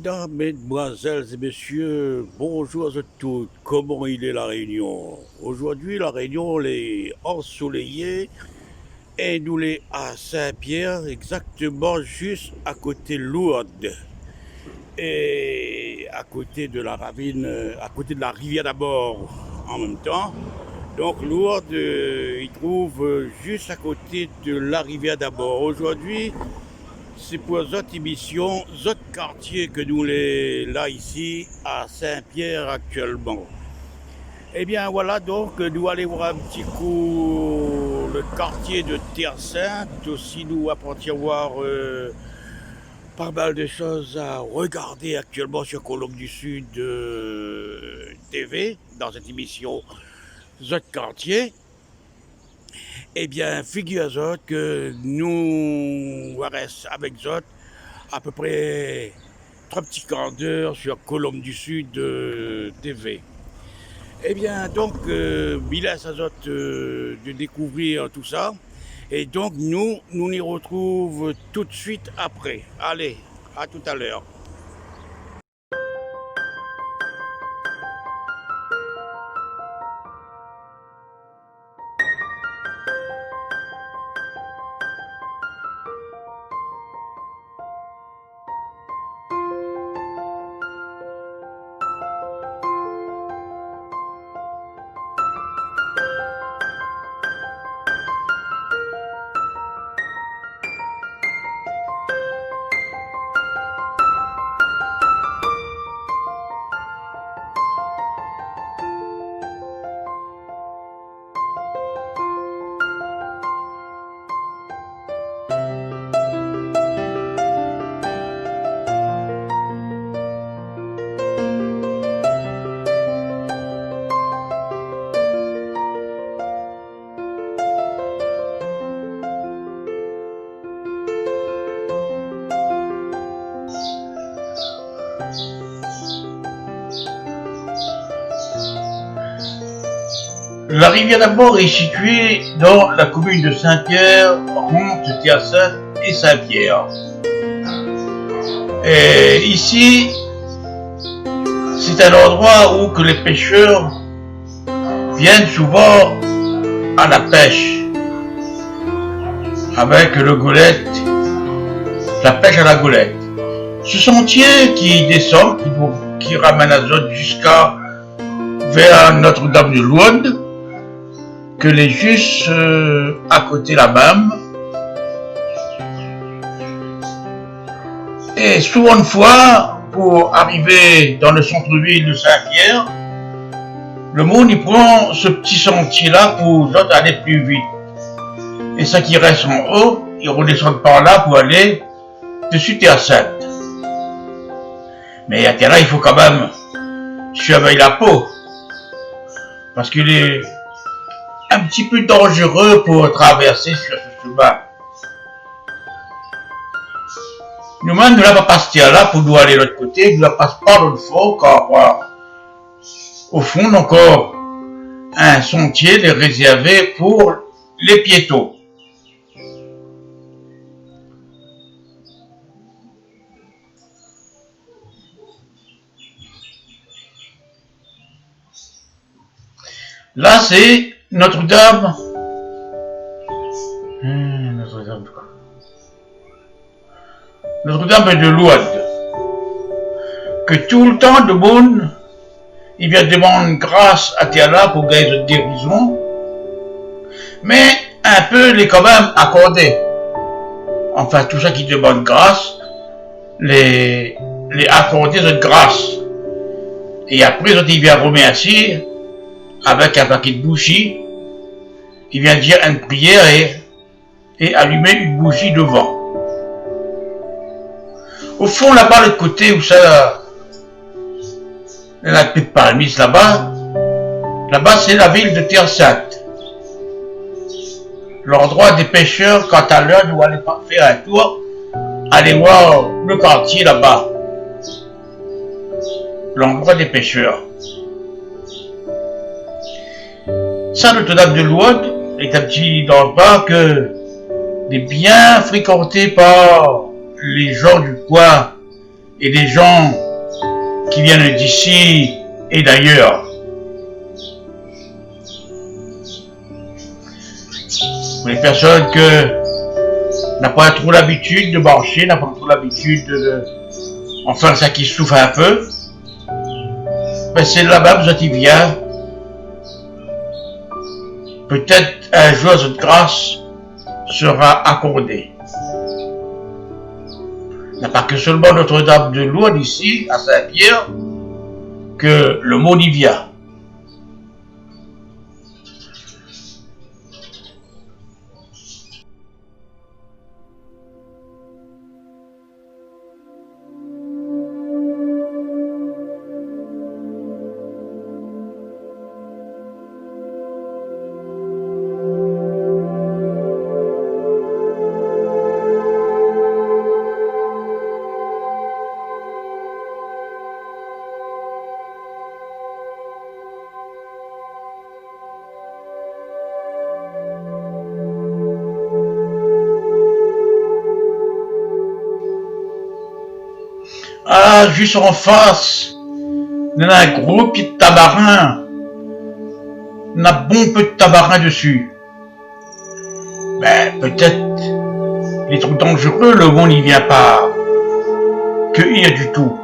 Mesdames, mesdemoiselles et messieurs, bonjour à tous. Comment il est la Réunion? Aujourd'hui, la Réunion elle est ensoleillée et nous est à Saint-Pierre, exactement juste à côté de Lourdes et à côté de la ravine, à côté de la rivière d'abord en même temps. Donc Lourdes, il trouve juste à côté de la rivière d'abord. Aujourd'hui, c'est pour notre émission, notre quartier que nous les là ici à Saint-Pierre actuellement. Eh bien voilà donc nous allons voir un petit coup le quartier de Terre Sainte. Aussi nous apprendre à voir pas mal de choses à regarder actuellement sur Colombe du Sud TV dans cette émission notre quartier. Eh bien, figure-toi que nous restons avec Zot à peu près 3 petits quarts d'heure sur Colombe du Sud TV. Eh bien, donc, il laisse à Zot de découvrir tout ça. Et donc, nous y retrouvons tout de suite après. Allez, à tout à l'heure. La rivière d'Abord est située dans la commune de Saint-Pierre, Ronte, Terre Sainte et Saint-Pierre. Et ici, c'est un endroit où que les pêcheurs viennent souvent à la pêche avec le golette, la pêche à la golette. Ce sentier qui descend, qui ramène la zone jusqu'à vers Notre-Dame de Lourdes, que les juste à côté la même. Et souvent une fois, pour arriver dans le centre-ville de Saint-Pierre, le monde il prend ce petit sentier-là pour aller plus vite. Et ceux qui restent en haut, ils redescendent par là pour aller dessus Terre Sainte. Mais à terre là, il faut quand même surveiller la peau. Parce qu'il est un petit peu dangereux pour traverser sur ce chemin. Nous-mêmes, nous n'avons pas passé là pour nous aller de l'autre côté, nous ne passons pas dans le fond, car au fond, encore un sentier est réservé pour les piétons. Là, c'est Notre-Dame. Notre-Dame de Lourdes. Que tout le temps, de monde, il vient demander grâce à Terre pour gagner de guérison. Mais un peu, il est quand même accordé. Enfin, tout ça qui demande grâce, les accorder de grâce. Et après, il vient remercier avec un paquet de bougies. Il vient dire une prière et allumer une bougie devant. Au fond, là-bas, le côté où ça, la petite palmise là-bas, c'est la ville de Terre Sainte. L'endroit des pêcheurs, quant à l'heure, nous allons faire un tour, aller voir le quartier là-bas. L'endroit des pêcheurs. Ça, Notre-Dame de Lourdes est un petit endroit que est bien fréquenté par les gens du coin et des gens qui viennent d'ici et d'ailleurs. Pour les personnes qui n'ont pas trop l'habitude de marcher, n'ont pas trop l'habitude de... Enfin, ça qui souffre un peu, ben c'est là-bas vous êtes bien. Peut-être un jour cette grâce sera accordée. Il n'y a pas que seulement Notre-Dame de Lourdes ici, à Saint-Pierre, que le monde y vient. Ah, juste en face, il y a un gros pied de tabarin. Il y a un bon peu de tabarin dessus. Ben, peut-être, il est trop dangereux, le vent n'y vient pas cueillir du tout.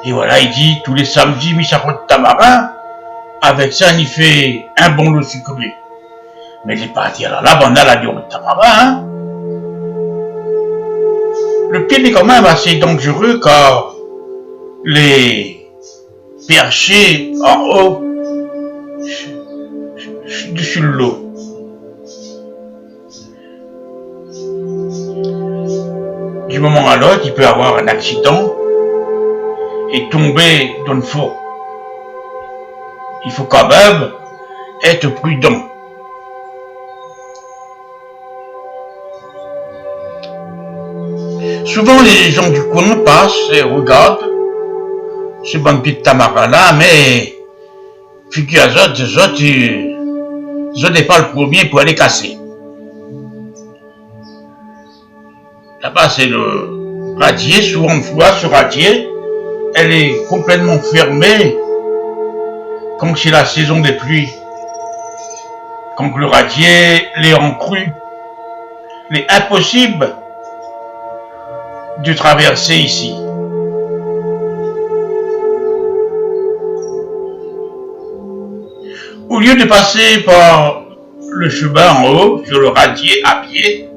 Et voilà, il dit, tous les samedis, mis sa de tamarin, avec ça, il fait un bon lot sucré. Mais il est pas à dire là, on a la dure de tamarin, hein. Le pied est quand même assez dangereux car les perchés en haut, dessus l'eau. Du moment à l'autre, il peut avoir un accident et tomber dans le fond. Il faut quand même être prudent. Souvent, les gens du coin passent et regardent ce bon pied de tamarin-là, mais figure à autres, ils n'est pas le premier pour aller casser. Là-bas, c'est le radier, souvent on voit ce radier, elle est complètement fermée, comme c'est la saison des pluies. Quand le radier est en crue, il est impossible de traverser ici. Au lieu de passer par le chemin en haut, sur le radier à pied,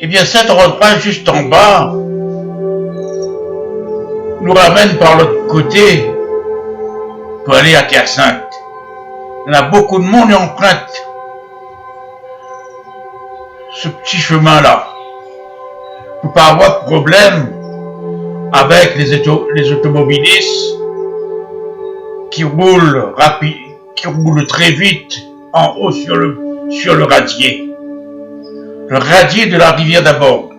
eh bien cet endroit juste en bas nous ramène par l'autre côté pour aller à Terre Sainte. Il y a beaucoup de monde qui emprunte ce petit chemin-là pour pas avoir de problème avec les automobilistes qui roulent rapide, qui roulent très vite en haut sur le radier. Le radier de la rivière d'Abord.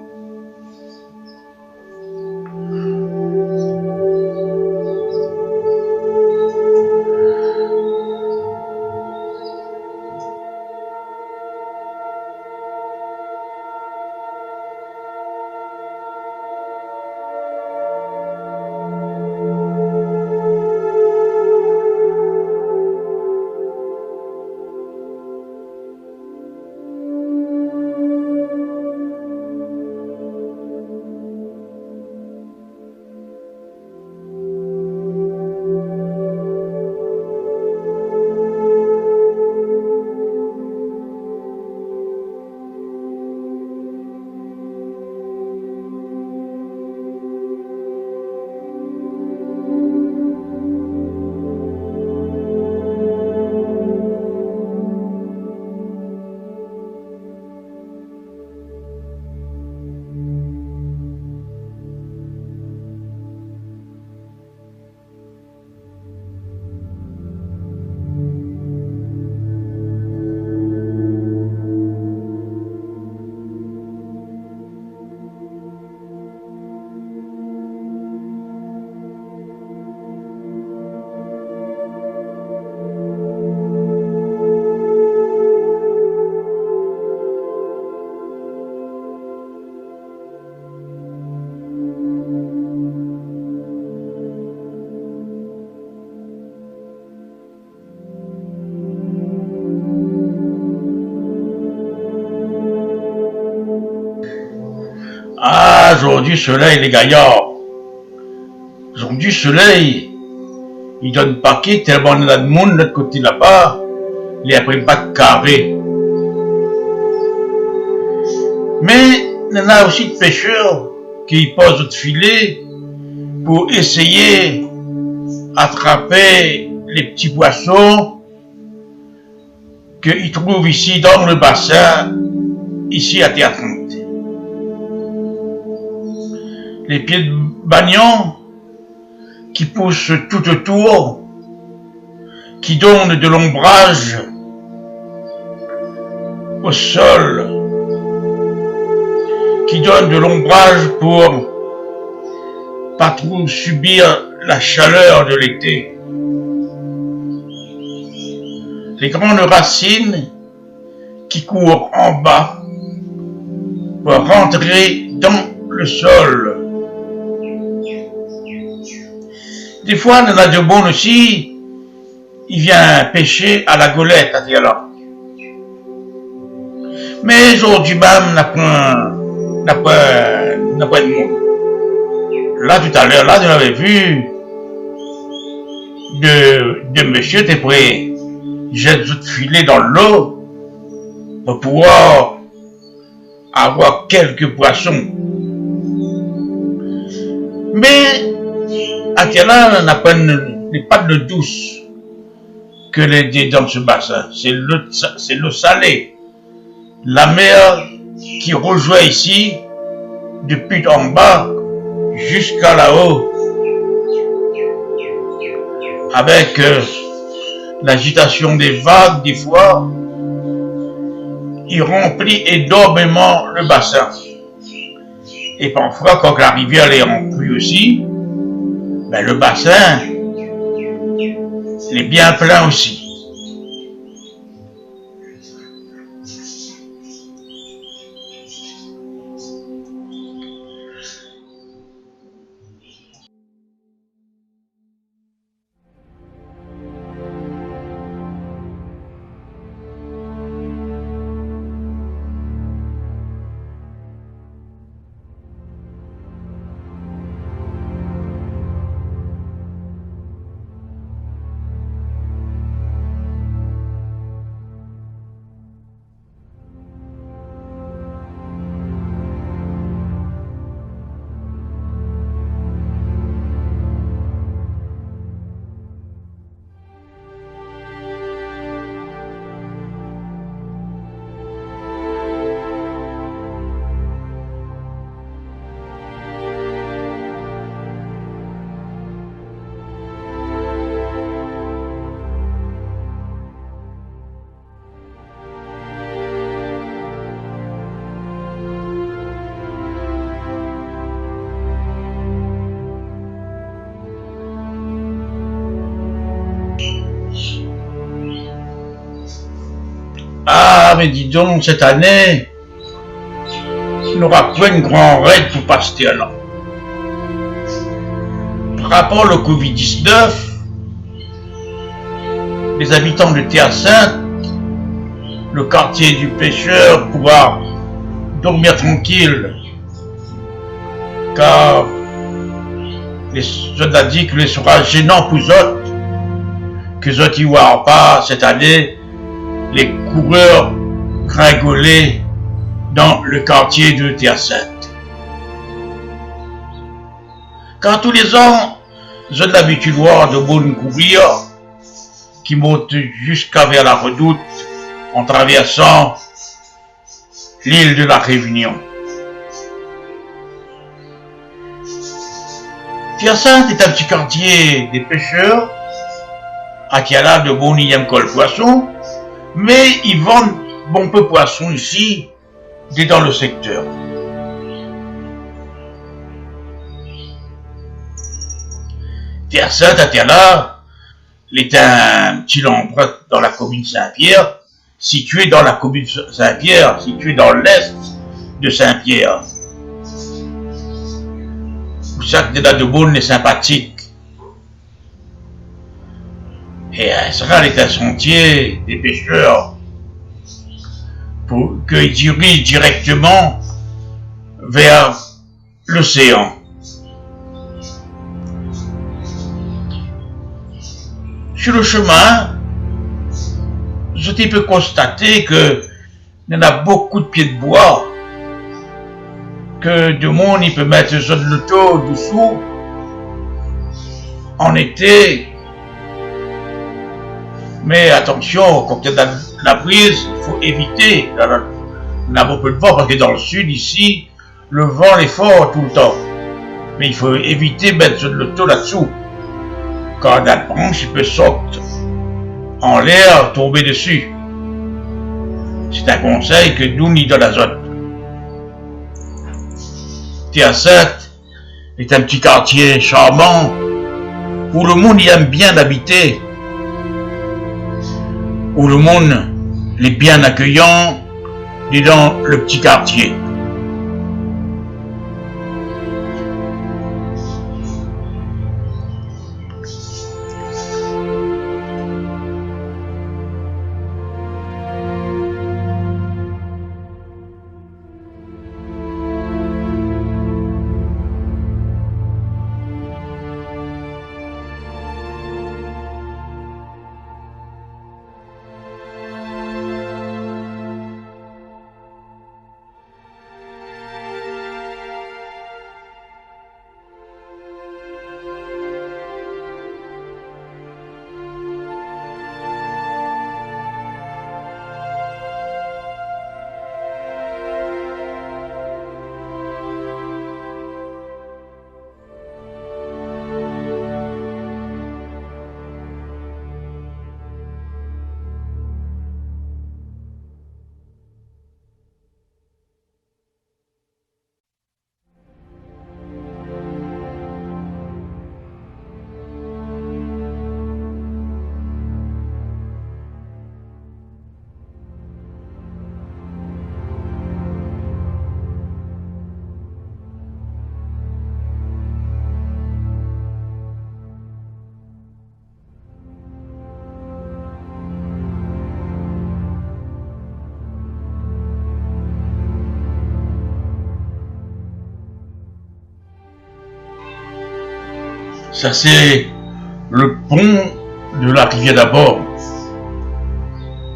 aujourd'hui, soleil, les gaillards. Aujourd'hui, soleil, il donne paquet tellement il y a de monde de l'autre côté là-bas, il n'y a pas de carré. Mais il y en a aussi de pêcheurs qui posent de filet pour essayer d'attraper les petits poissons qu'ils trouvent ici dans le bassin, ici à Terre Trente. Les pieds de bagnon qui poussent tout autour, qui donnent de l'ombrage au sol, qui donnent de l'ombrage pour pas trop subir la chaleur de l'été. Les grandes racines qui courent en bas pour rentrer dans le sol. Des fois, dans la de bonne aussi, il vient pêcher à la golette à Tiala. Mais aujourd'hui même, n'a pas de monde. Là, tout à l'heure, là, je l'avais vu de monsieur t'es prêt, jette tout filet dans l'eau pour pouvoir avoir quelques poissons. Mais à Tiala, on n'a pas les pâtes de douce que les dans ce bassin. C'est l'eau salée. La mer qui rejoint ici, depuis en bas jusqu'à là-haut, avec l'agitation des vagues, des fois, il remplit énormément le bassin. Et parfois, quand la rivière est remplie aussi, ben, le bassin, il est bien plein aussi. Ah, mais dis donc, cette année, il n'aura pas une grande raid pour passer là. Par rapport au Covid-19, les habitants de Terre Sainte, le quartier du pêcheur, pourra dormir tranquille, car les soldats disent que ce sera gênant pour eux autres, que eux autres ne voient pas cette année les coureurs gringoler dans le quartier de Terre Sainte. Car tous les ans, j'ai l'habitude de voir de bonnes courrières qui montent jusqu'à vers la Redoute en traversant l'île de la Réunion. Terre Sainte est un petit quartier des pêcheurs, à Tiala de bons nièmes col poisson, mais ils vendent bon peu de poissons ici, dans le secteur. Terre Sainte à Tiala est un petit endroit dans la commune Saint-Pierre, situé dans la commune Saint-Pierre, situé dans l'est de Saint-Pierre. Pour ça que de Beaune est sympathique. Et ça est un sentier des pêcheurs pour qu'ils dirigent directement vers l'océan. Sur le chemin, je peux constater que il y en a beaucoup de pieds de bois, que du monde il peut mettre ça de l'auto dessous en été. Mais attention, quand il y a de la brise, il faut éviter. On a beaucoup de vent parce que dans le sud ici, le vent est fort tout le temps. Mais il faut éviter de mettre ça de l'auto là-dessous. Quand la branche, il peut sauter en l'air, tomber dessus. C'est un conseil que nous n'y donne l'azote. Théassette est un petit quartier charmant où le monde y aime bien habiter, où le monde est bien accueillant dans le petit quartier. Ça c'est le pont de la rivière d'Abord.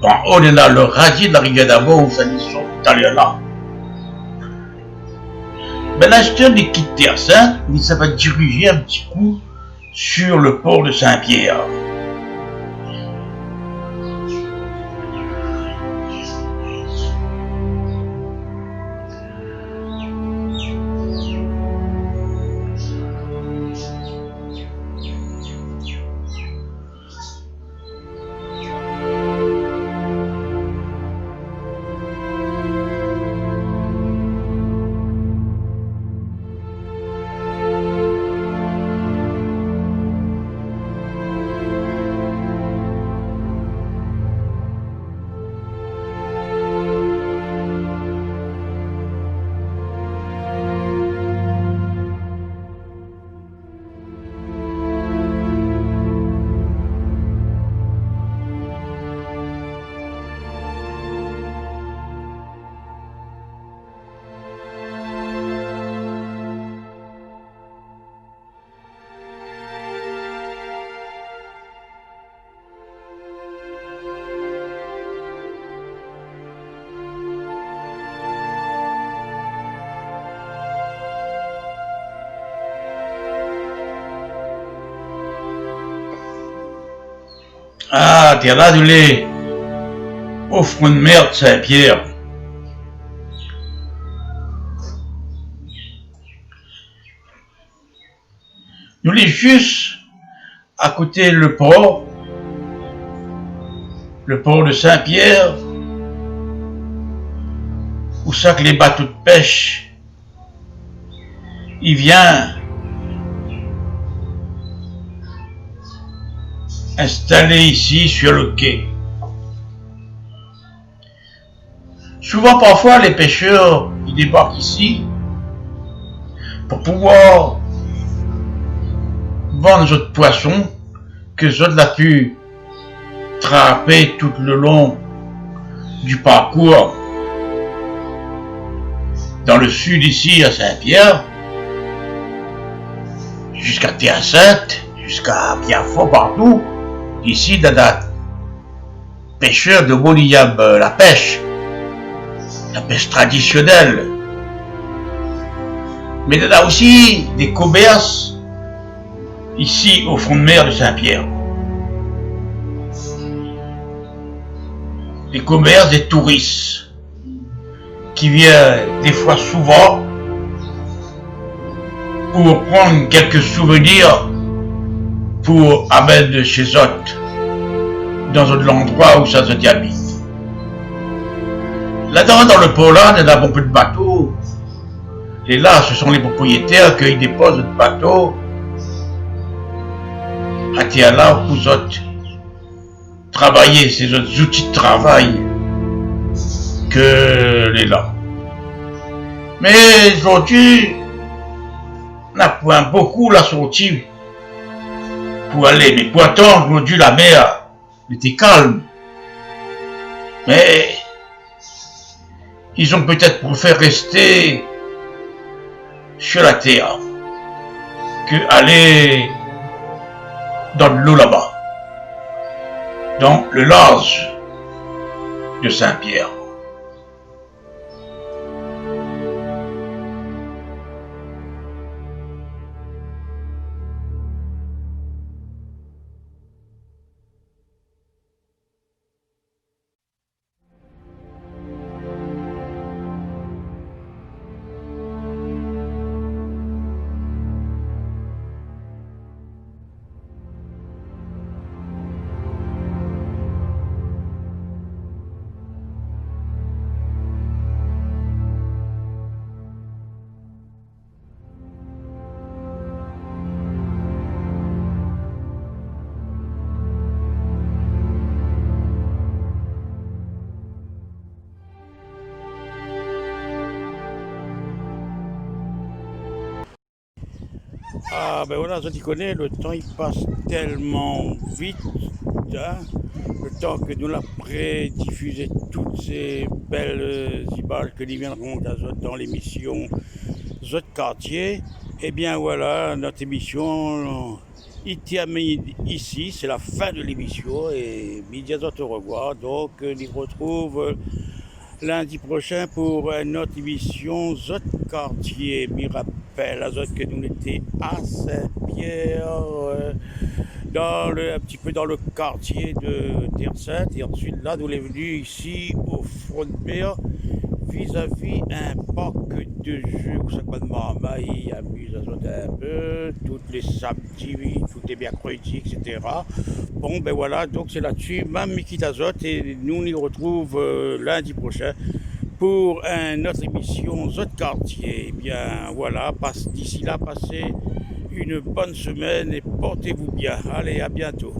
En haut, on a le radier de la rivière d'Abord où ça dit sont allés là. Ben l'acheteur des quitte Terre-Sainte, il ça va diriger un petit coup sur le port de Saint-Pierre. Ah, t'es là, Doulé, au front de merde, Saint-Pierre. Nous les juste à côté le port de Saint-Pierre, où ça que les bateaux de pêche, il vient installé ici sur le quai. Souvent, parfois, les pêcheurs ils débarquent ici pour pouvoir vendre notre poisson que je l'ai pu trapper tout le long du parcours dans le sud ici à Saint-Pierre jusqu'à Théa-Sainte, jusqu'à Biafo, partout. Ici, dans la pêcheur de Boliyab, la pêche traditionnelle. Mais il y a aussi des commerces ici au front de mer de Saint-Pierre. Des commerces, des touristes qui viennent des fois souvent pour prendre quelques souvenirs pour amener de chez eux dans l'endroit où ça se habite. Là-dedans, dans le Poland, il y a beaucoup de bateaux. Et là, ce sont les propriétaires qui déposent le bateau à Tiala pour travailler ces autres outils de travail que les là. Mais aujourd'hui, on a point beaucoup la sortie pour aller. Mais pourtant, aujourd'hui, la mer était calme. Mais ils ont peut-être préféré rester sur la terre que aller dans l'eau là-bas, dans le large de Saint-Pierre. Ah ben voilà, je t'y connais, le temps il passe tellement vite, hein, le temps que nous l'après diffuser toutes ces belles images que nous viendrons dans l'émission Zot Quartier. Et bien voilà, notre émission il termine ici, c'est la fin de l'émission et midi à au revoir. Donc on retrouve lundi prochain pour notre émission Zot Quartier. Me rappelle à Zot que nous étions à Saint-Pierre, un petit peu dans le quartier de Terre-Sainte. Et ensuite, là, nous sommes venus ici au front de mer, vis-à-vis un parc de jeux où ça il amuse à Zot un peu, tous les samedis, tous les mercredis, etc. Bon, ben voilà, donc c'est là-dessus, même Mickey d'Azot, et nous on y retrouve lundi prochain pour une autre émission Zot Quartier. Eh bien voilà, d'ici là, passez une bonne semaine et portez-vous bien. Allez, à bientôt.